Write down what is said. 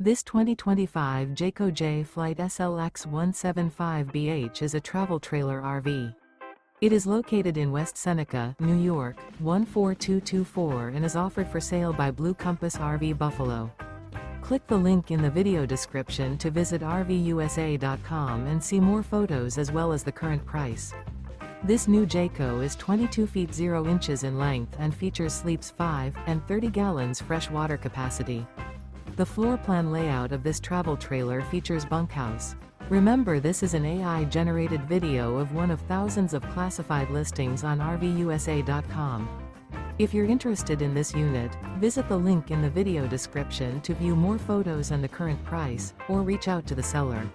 This 2025 Jayco Jay Flight SLX 175BH is a travel trailer RV. It is located in West Seneca, New York, 14224 and is offered for sale by Blue Compass RV Buffalo. Click the link in the video description to visit RVUSA.com and see more photos as well as the current price. This new Jayco is 22 feet 0 inches in length and features sleeps 5 and 30 gallons fresh water capacity. The floor plan layout of this travel trailer features bunkhouse. Remember, this is an AI-generated video of one of thousands of classified listings on RVUSA.com. If you're interested in this unit, visit the link in the video description to view more photos and the current price, or reach out to the seller.